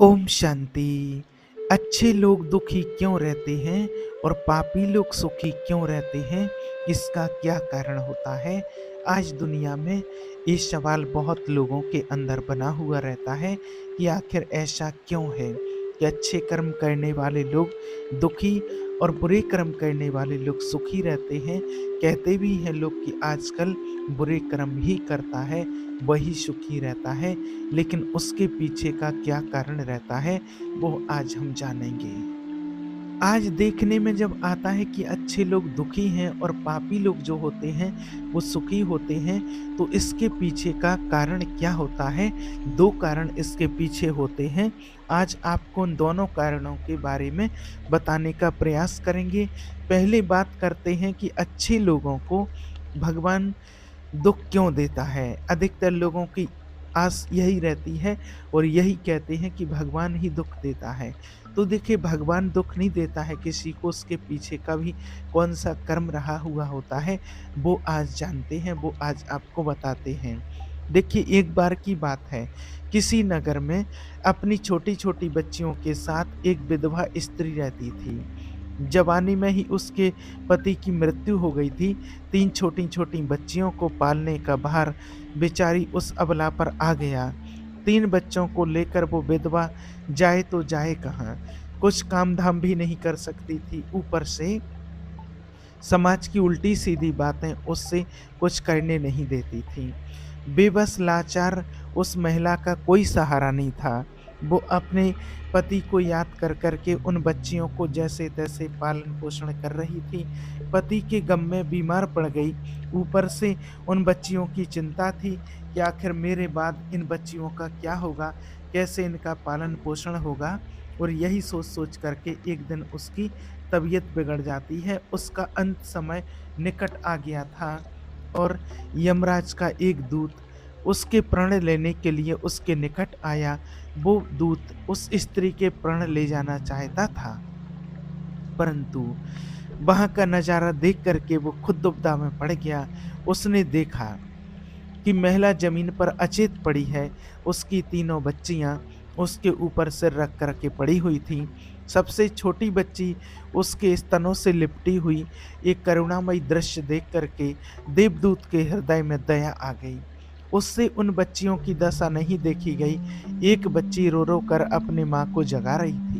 ओम शांति। अच्छे लोग दुखी क्यों रहते हैं और पापी लोग सुखी क्यों रहते हैं? इसका क्या कारण होता है? आज दुनिया में ये सवाल बहुत लोगों के अंदर बना हुआ रहता है कि आखिर ऐसा क्यों है कि अच्छे कर्म करने वाले लोग दुखी और बुरे कर्म करने वाले लोग सुखी रहते हैं। कहते भी हैं लोग कि आजकल बुरे कर्म ही करता है वही सुखी रहता है, लेकिन उसके पीछे का क्या कारण रहता है वो आज हम जानेंगे। आज देखने में जब आता है कि अच्छे लोग दुखी हैं और पापी लोग जो होते हैं वो सुखी होते हैं, तो इसके पीछे का कारण क्या होता है? दो कारण इसके पीछे होते हैं। आज आपको उन दोनों कारणों के बारे में बताने का प्रयास करेंगे। पहले बात करते हैं कि अच्छे लोगों को भगवान दुःख क्यों देता है? अधिकतर लोगों की आस यही रहती है और यही कहते हैं कि भगवान ही दुःख देता है। तो देखिए, भगवान दुःख नहीं देता है किसी को, उसके पीछे का भी कौन-सा कर्म रहा हुआ होता है, वो आज जानते हैं, वो आज आपको बताते हैं। देखिए, एक बार की बात है, किसी नगर में अपनी छोटी-छोटी बच्चियों के साथ एक विधवा स्त्री रहती थी। जवानी में ही उसके पति की मृत्यु हो गई थी। 3 छोटी-छोटी बच्चियों को पालने का भार बेचारी उस अबला पर आ गया। 3 बच्चों को लेकर वो विधवा जाए तो जाए कहाँ? कुछ काम-धाम भी नहीं कर सकती थी। ऊपर से समाज की उल्टी-सीधी बातें उससे कुछ करने नहीं देती थीं। बेबस लाचार उस महिला का कोई सहारा नहीं था। वो अपने पति को याद कर कर के उन बच्चियों को जैसे-तैसे पालन-पोषण कर रही थी। पति के गम में बीमार पड़ गई। ऊपर से उन बच्चियों की चिंता थी कि आखिर मेरे बाद इन बच्चियों का क्या होगा? कैसे इनका पालन-पोषण होगा? और यही सोच-सोच कर के एक दिन उसकी तबीयत बिगड़ जाती है। उसका अंत समय निकट आ गया था और यमराज का एक दूत उसके प्राण लेने के लिए उसके निकट आया। वो दूत उस स्त्री के प्राण ले जाना चाहता था, परंतु वहाँ का नज़ारा देख कर के वो खुद दुविधा में पड़ गया। उसने देखा कि महिला ज़मीन पर अचेत पड़ी है। उसकी तीनों बच्चियाँ उसके ऊपर सिर रख कर के पड़ी हुई थीं। सबसे छोटी बच्ची उसके स्तनों से लिपटी हुई। एक करुणामयी दृश्य देख कर के देवदूत के हृदय में दया आ गई। उससे उन बच्चियों की दशा नहीं देखी गई। एक बच्ची रो-रो कर अपनी माँ को जगा रही थी।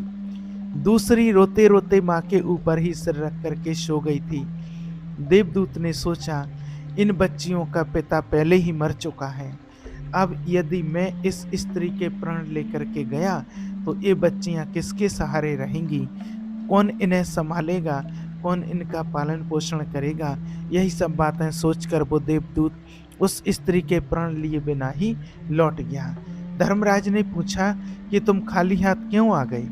दूसरी रोते-रोते माँ के ऊपर ही सिर रख कर के सो गई थी। देवदूत ने सोचा, इन बच्चियों का पिता पहले ही मर चुका है। अब यदि मैं इस स्त्री के प्राण लेकर के गया, तो ये बच्चियाँ किसके सहारे रहेंगी? कौन इन्हें सँभालेगा? कौन इनका पालन-पोषण करेगा? यही सब बातें सोचकर वो देवदूत उस स्त्री के प्राण लिए बिना ही लौट गया। धर्मराज ने पूछा कि तुम खाली हाथ क्यों आ गई?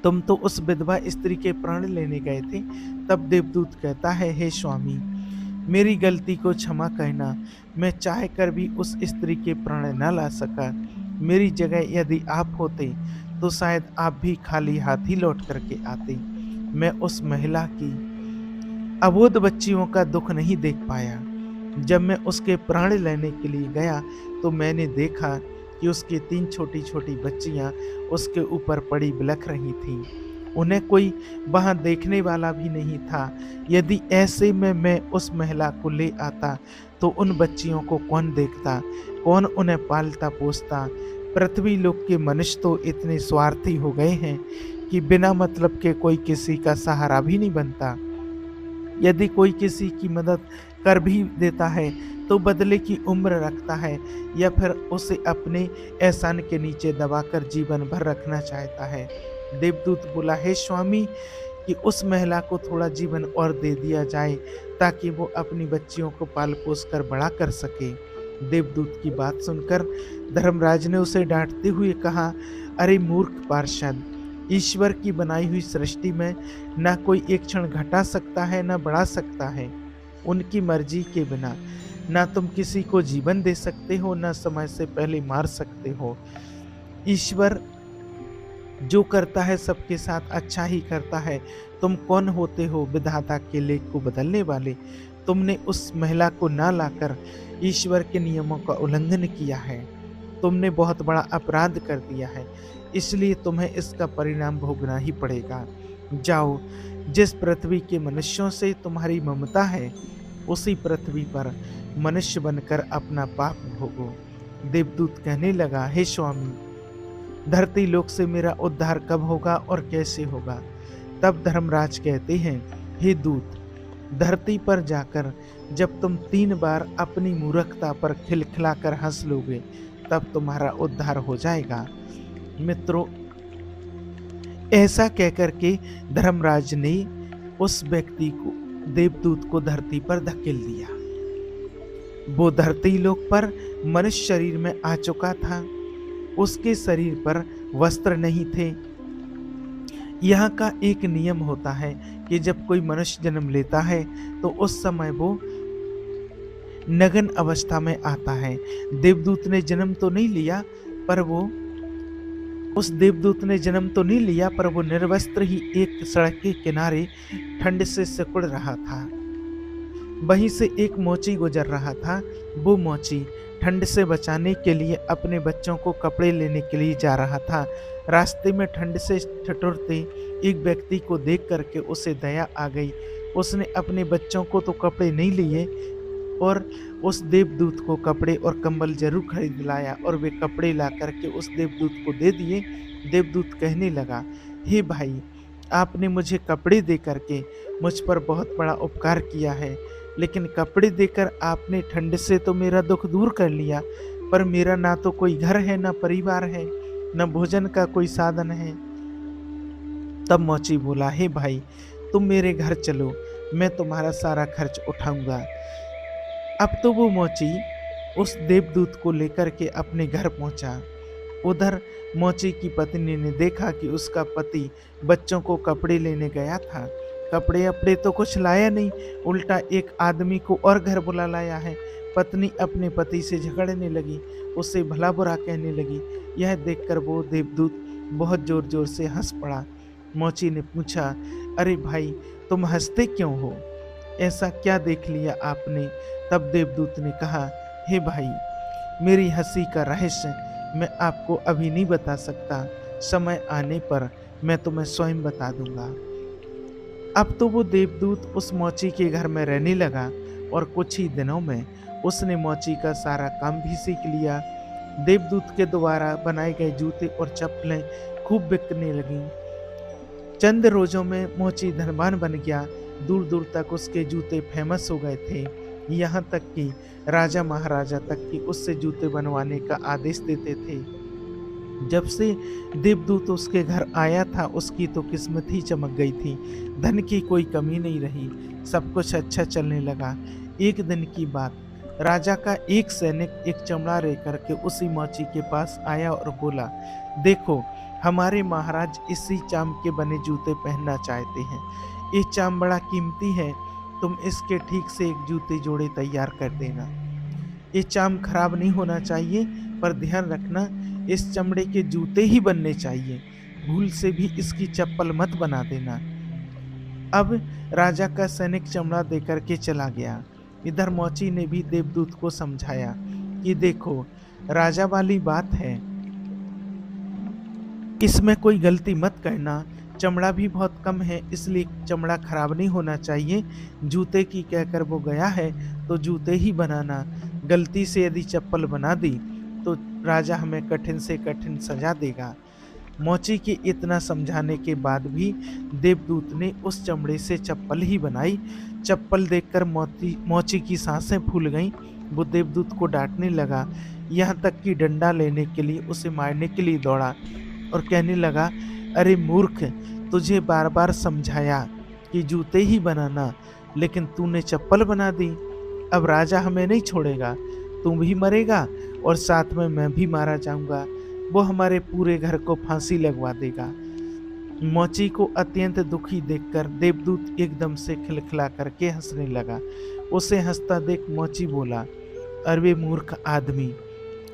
तुम तो उस विधवा स्त्री के प्राण लेने गए थे। तब देवदूत कहता है, हे स्वामी, मेरी गलती को क्षमा करना। मैं चाह कर भी उस स्त्री के प्राण न ला सका। मेरी जगह यदि आप होते तो शायद आप भी खाली हाथ ही लौट कर के आते। मैं उस महिला की अबोध बच्चियों का दुःख नहीं देख पाया। जब मैं उसके प्राण लेने के लिए गया, तो मैंने देखा कि उसकी 3 छोटी-छोटी बच्चियाँ उसके ऊपर पड़ी बिलख रही थीं। उन्हें कोई वहाँ देखने वाला भी नहीं था। यदि ऐसे में मैं उस महिला को ले आता, तो उन बच्चियों को कौन देखता? कौन उन्हें पालता-पोसता? पृथ्वी लोक के मनुष्य तो इतने स्वार्थी हो गए हैं कि बिना मतलब के कोई किसी का सहारा भी नहीं बनता। यदि कोई किसी की मदद कर भी देता है, तो बदले की उम्र रखता है या फिर उसे अपने एहसान के नीचे दबाकर जीवन भर रखना चाहता है। देवदूत बोला, हे स्वामी, कि उस महिला को थोड़ा जीवन और दे दिया जाए ताकि वो अपनी बच्चियों को पाल-पोस कर बड़ा कर सके। देवदूत की बात सुनकर धर्मराज ने उसे डाँटते हुए कहा, अरे मूर्ख पार्षद! ईश्वर की बनाई हुई सृष्टि में ना कोई एक क्षण घटा सकता है, ना बढ़ा सकता है। उनकी मर्जी के बिना ना तुम किसी को जीवन दे सकते हो, ना समय से पहले मार सकते हो। ईश्वर जो करता है सबके साथ अच्छा ही करता है। तुम कौन होते हो विधाता के लेख को बदलने वाले? तुमने उस महिला को ना लाकर ईश्वर के नियमों का उल्लंघन किया है। तुमने बहुत बड़ा अपराध कर दिया है, इसलिए तुम्हें इसका परिणाम भोगना ही पड़ेगा। जाओ, जिस पृथ्वी के मनुष्यों से तुम्हारी ममता है, उसी पृथ्वी पर मनुष्य बनकर अपना पाप भोगो। देवदूत कहने लगा, हे स्वामी, धरती लोक से मेरा उद्धार कब होगा और कैसे होगा? तब धर्मराज कहते हैं, हे दूत, धरती पर जाकर जब तुम 3 बार अपनी मूर्खता पर खिलखिलाकर हंस लोगे, तब तुम्हारा उद्धार हो जाएगा। मित्रों, ऐसा कहकर के धर्मराज ने उस व्यक्ति को, देवदूत को धरती पर धकेल दिया। वो धरती लोक पर मनुष्य शरीर में आ चुका था। उसके शरीर पर वस्त्र नहीं थे। यहाँ का एक नियम होता है कि जब कोई मनुष्य जन्म लेता है तो उस समय वो नग्न अवस्था में आता है। देवदूत ने जन्म तो नहीं लिया, पर वो निर्वस्त्र ही एक सड़क के किनारे ठंड से सिकुड़ रहा था। वहीं से एक मोची गुजर रहा था। वो मोची ठंड से बचाने के लिए अपने बच्चों को कपड़े लेने के लिए जा रहा था। रास्ते में ठंड से ठिठुरते एक व्यक्ति को देख करके उसे दया आ गई। उसने अपने बच्चों को तो कपड़े नहीं लिए और उस देवदूत को कपड़े और कंबल जरूर खरीद लाया और वे कपड़े ला करके उस देवदूत को दे दिए। देवदूत कहने लगा, हे भाई, आपने मुझे कपड़े दे करके मुझ पर बहुत बड़ा उपकार किया है, लेकिन कपड़े देकर आपने ठंड से तो मेरा दुख दूर कर लिया, पर मेरा ना तो कोई घर है, ना परिवार है, न भोजन का कोई साधन है। तब मोची बोला, हे भाई, तुम मेरे घर चलो, मैं तुम्हारा सारा खर्च उठाऊंगा। अब तो वो मोची उस देवदूत को लेकर के अपने घर पहुंचा। उधर मोची की पत्नी ने देखा कि उसका पति बच्चों को कपड़े लेने गया था। कपड़े अपड़े तो कुछ लाया नहीं, उल्टा एक आदमी को और घर बुला लाया है। पत्नी अपने पति से झगड़ने लगी, उससे भला बुरा कहने लगी। यह देखकर वो देवदूत बहुत जोर जोर से हंस पड़ा। मोची ने पूछा, अरे भाई, तुम हंसते क्यों हो? ऐसा क्या देख लिया आपने? तब देवदूत ने कहा, हे भाई, मेरी हंसी का रहस्य मैं आपको अभी नहीं बता सकता, समय आने पर मैं तुम्हें स्वयं बता दूंगा। अब तो वो देवदूत उस मोची के घर में रहने लगा और कुछ ही दिनों में उसने मोची का सारा काम भी सीख लिया। देवदूत के द्वारा बनाए गए जूते और चप्पलें खूब बिकने लगीं। चंद रोजों में मोची धनवान बन गया। दूर दूर तक उसके जूते फेमस हो गए थे। यहाँ तक कि राजा महाराजा तक की उससे जूते बनवाने का आदेश देते थे। जब से देवदूत उसके घर आया था, उसकी तो किस्मत ही चमक गई थी। धन की कोई कमी नहीं रही, सब कुछ अच्छा चलने लगा। एक दिन की बात, राजा का एक सैनिक एक चमड़ा लेकर के उसी मोची के पास आया और बोला, देखो, हमारे महाराज इसी चाम के बने जूते पहनना चाहते हैं। ये चाम बड़ा कीमती है, तुम इसके ठीक से एक जूते जोड़े तैयार कर देना। ये चाम खराब नहीं होना चाहिए, पर ध्यान रखना, इस चमड़े के जूते ही बनने चाहिए। भूल से भी इसकी चप्पल मत बना देना। अब राजा का सैनिक चमड़ा देकर के चला गया। इधर मोची ने भी देवदूत को समझाया कि देखो, राजा वाली बात है, इसमें कोई गलती मत करना। चमड़ा भी बहुत कम है, इसलिए चमड़ा खराब नहीं होना चाहिए। जूते की कहकर वो गया है तो जूते ही बनाना। गलती से यदि चप्पल बना दी तो राजा हमें कठिन से कठिन सजा देगा। मोची के इतना समझाने के बाद भी देवदूत ने उस चमड़े से चप्पल ही बनाई। चप्पल देखकर मोची की सांसें फूल गईं। वो देवदूत को डांटने लगा, यहाँ तक कि डंडा लेने के लिए उसे मारने के लिए दौड़ा और कहने लगा, अरे मूर्ख, तुझे बार बार समझाया कि जूते ही बनाना, लेकिन तूने चप्पल बना दी। अब राजा हमें नहीं छोड़ेगा, तू भी मरेगा और साथ में मैं भी मारा जाऊंगा। वो हमारे पूरे घर को फांसी लगवा देगा। मोची को अत्यंत दुखी देखकर देवदूत एकदम से खिलखिला करके हंसने लगा। उसे हंसता देख मोची बोला, अरे मूर्ख आदमी,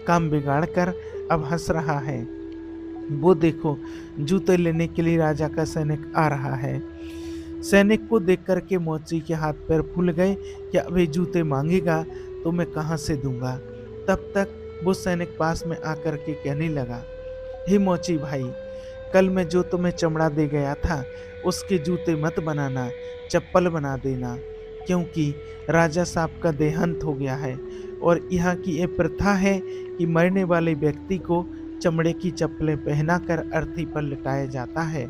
काम बिगाड़ कर अब हंस रहा है। वो देखो, जूते लेने के लिए राजा का सैनिक आ रहा है। सैनिक को देख करके मोची के हाथ पैर फूल गए कि अब ये जूते मांगेगा तो मैं कहाँ से दूंगा। तब तक वो सैनिक पास में आकर के कहने लगा, हे मोची भाई, कल मैं जो तुम्हें चमड़ा दे गया था उसके जूते मत बनाना, चप्पल बना देना, क्योंकि राजा साहब का देहांत हो गया है और यहाँ की ये प्रथा है कि मरने वाले व्यक्ति को चमड़े की चप्पलें पहनाकर अर्थी पर लिटाया जाता है।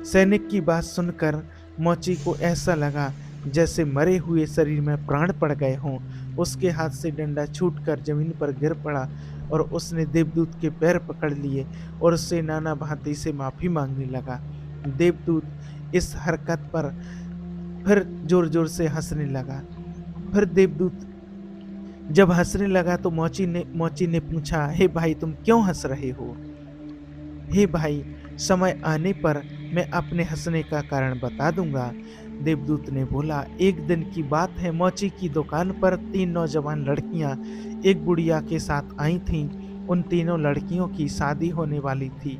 सैनिक की बात सुनकर मोची को ऐसा लगा जैसे मरे हुए शरीर में प्राण पड़ गए हों। उसके हाथ से डंडा छूटकर जमीन पर गिर पड़ा और उसने देवदूत के पैर पकड़ लिए और उससे नाना भांति से माफी मांगने लगा। देवदूत इस हरकत पर फिर जोर जोर से हंसने लगा। फिर देवदूत जब हंसने लगा तो मोची ने पूछा, हे भाई तुम क्यों हंस रहे हो? हे भाई, समय आने पर मैं अपने हंसने का कारण बता दूंगा। देवदूत ने बोला, एक दिन की बात है, मोची की दुकान पर 3 नौजवान लड़कियां एक बुढ़िया के साथ आई थीं। उन तीनों लड़कियों की शादी होने वाली थी।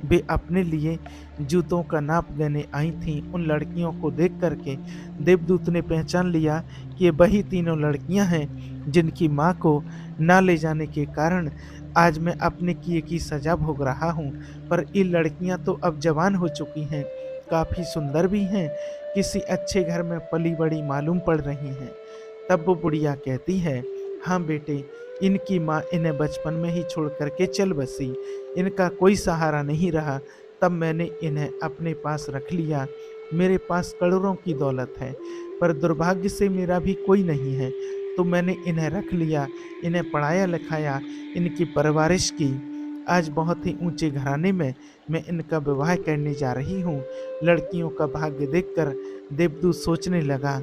वे अपने लिए जूतों का नाप देने आई थीं। उन लड़कियों को देख करके देवदूत ने पहचान लिया कि ये वही तीनों लड़कियां हैं जिनकी माँ को ना ले जाने के कारण आज मैं अपने किए की सजा भोग रहा हूँ। पर ये लड़कियां तो अब जवान हो चुकी हैं, काफ़ी सुंदर भी हैं, किसी अच्छे घर में पली बड़ी मालूम पड़ रही हैं। तब वो बुढ़िया कहती है, हाँ बेटे, इनकी माँ इन्हें बचपन में ही छोड़ करके चल बसी, इनका कोई सहारा नहीं रहा, तब मैंने इन्हें अपने पास रख लिया। मेरे पास करोड़ों की दौलत है, पर दुर्भाग्य से मेरा भी कोई नहीं है, तो मैंने इन्हें रख लिया, इन्हें पढ़ाया लिखाया, इनकी परवरिश की। आज बहुत ही ऊंचे घराने में मैं इनका विवाह करने जा रही हूँ। लड़कियों का भाग्य देखकर देवदूत सोचने लगा,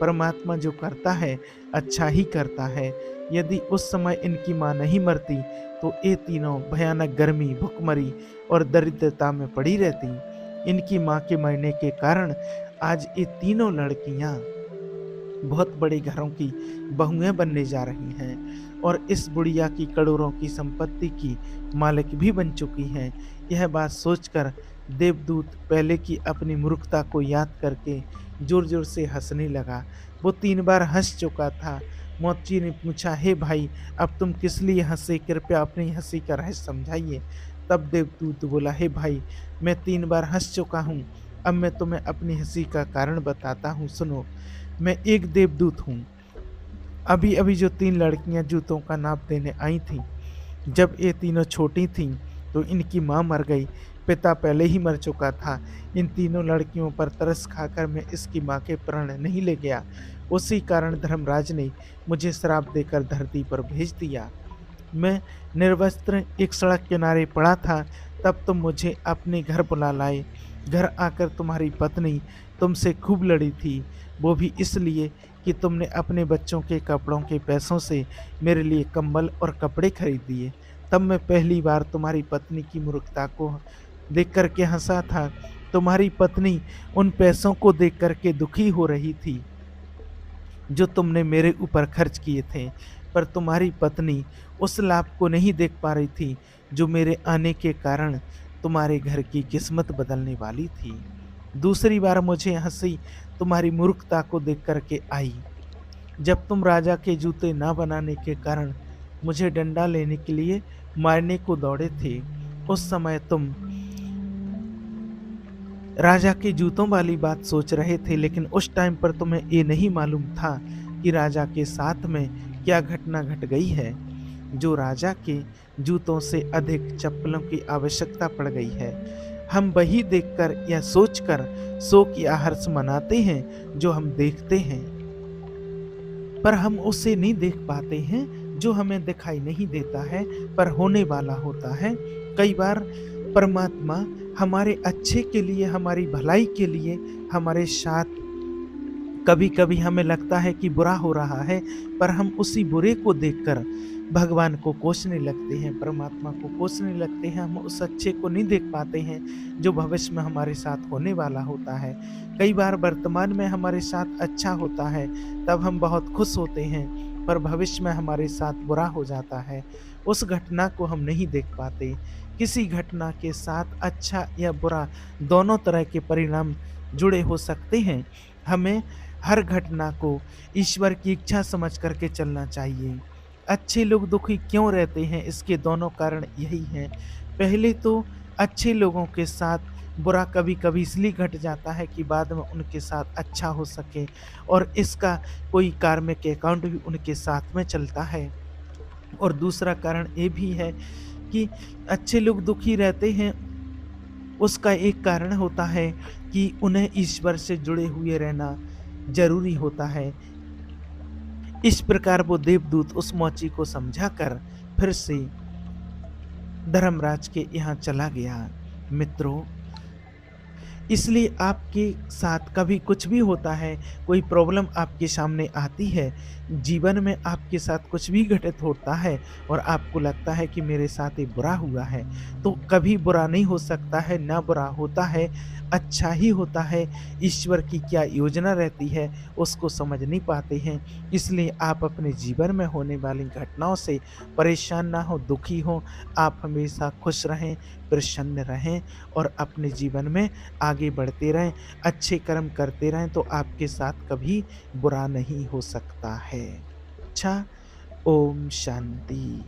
परमात्मा जो करता है अच्छा ही करता है। यदि उस समय इनकी माँ नहीं मरती तो ये तीनों भयानक गर्मी, भुखमरी और दरिद्रता में पड़ी रहती। इनकी माँ के मरने के कारण आज ये तीनों लड़कियाँ बहुत बड़े घरों की बहुएं बनने जा रही हैं और इस बुढ़िया की करोड़ों की संपत्ति की मालिक भी बन चुकी हैं। यह बात सोचकर देवदूत पहले की अपनी मूर्खता को याद करके जोर जोर से हंसने लगा। वो 3 बार हंस चुका था। मोची ने पूछा, हे भाई, अब तुम किस लिए हंसे? कृपया अपनी हंसी का रहस्य समझाइए। तब देवदूत बोला, हे भाई, मैं 3 बार हंस चुका हूँ, अब मैं तुम्हें अपनी हंसी का कारण बताता हूँ, सुनो। मैं एक देवदूत हूँ। अभी अभी जो 3 लड़कियां जूतों का नाप देने आई थीं, जब ये तीनों छोटी थीं तो इनकी माँ मर गई, पिता पहले ही मर चुका था। इन तीनों लड़कियों पर तरस खाकर मैं इसकी माँ के प्राण नहीं ले गया। उसी कारण धर्मराज ने मुझे श्राप देकर धरती पर भेज दिया। मैं निर्वस्त्र एक सड़क किनारे पड़ा था, तब तुम मुझे अपने घर बुला लाए। घर आकर तुम्हारी पत्नी तुमसे खूब लड़ी थी, वो भी इसलिए कि तुमने अपने बच्चों के कपड़ों के पैसों से मेरे लिए कंबल और कपड़े खरीद दिए। तब मैं पहली बार तुम्हारी पत्नी की मूर्खता को देख करके हंसा था। तुम्हारी पत्नी उन पैसों को देख करके दुखी हो रही थी जो तुमने मेरे ऊपर खर्च किए थे, पर तुम्हारी पत्नी उस लाभ को नहीं देख पा रही थी जो मेरे आने के कारण तुम्हारे घर की किस्मत बदलने वाली थी। दूसरी बार मुझे हंसी तुम्हारी मूर्खता को देख करके आई, जब तुम राजा के जूते ना बनाने के कारण मुझे डंडा लेने के लिए मारने को दौड़े थे। उस समय तुम राजा के जूतों वाली बात सोच रहे थे, लेकिन उस टाइम पर तुम्हें ये नहीं मालूम था कि राजा के साथ में क्या घटना घट गई है, जो राजा के जूतों से अधिक चप्पलों की आवश्यकता पड़ गई है। हम वही देखकर या सोचकर शोक या हर्ष मनाते हैं जो हम देखते हैं, पर हम उसे नहीं देख पाते हैं जो हमें दिखाई नहीं देता है पर होने वाला होता है। कई बार परमात्मा हमारे अच्छे के लिए, हमारी भलाई के लिए हमारे साथ, कभी कभी हमें लगता है कि बुरा हो रहा है, पर हम उसी बुरे को देखकर भगवान को कोसने लगते हैं, परमात्मा को कोसने लगते हैं। हम उस अच्छे को नहीं देख पाते हैं जो भविष्य में हमारे साथ होने वाला होता है। कई बार वर्तमान में हमारे साथ अच्छा होता है, तब हम बहुत खुश होते हैं, पर भविष्य में हमारे साथ बुरा हो जाता है। उस घटना को हम नहीं देख पाते। किसी घटना के साथ अच्छा या बुरा दोनों तरह के परिणाम जुड़े हो सकते हैं। हमें हर घटना को ईश्वर की इच्छा समझ करके चलना चाहिए। अच्छे लोग दुखी क्यों रहते हैं? इसके दोनों कारण यही हैं। पहले तो अच्छे लोगों के साथ बुरा कभी-कभी इसलिए घट जाता है कि बाद में उनके साथ अच्छा हो सके और इसका कोई कार्मिक अकाउंट भी उनके साथ में चलता है। और दूसरा कारण ये भी है कि अच्छे लोग दुखी रहते हैं, उसका एक कारण होता है कि उन्हें ईश्वर से जुड़े हुए रहना ज़रूरी होता है। इस प्रकार वो देवदूत उस मौची को समझाकर फिर से धर्मराज के यहाँ चला गया। मित्रों, इसलिए आपके साथ कभी कुछ भी होता है, कोई प्रॉब्लम आपके सामने आती है, जीवन में आपके साथ कुछ भी घटित होता है और आपको लगता है कि मेरे साथ ये बुरा हुआ है, तो कभी बुरा नहीं हो सकता है, ना बुरा होता है, अच्छा ही होता है। ईश्वर की क्या योजना रहती है, उसको समझ नहीं पाते हैं। इसलिए आप अपने जीवन में होने वाली घटनाओं से परेशान ना हो, दुखी हो, आप हमेशा खुश रहें, प्रसन्न रहें और अपने जीवन में आगे बढ़ते रहें, अच्छे कर्म करते रहें तो आपके साथ कभी बुरा नहीं हो सकता है। अच्छा, ओम शांति।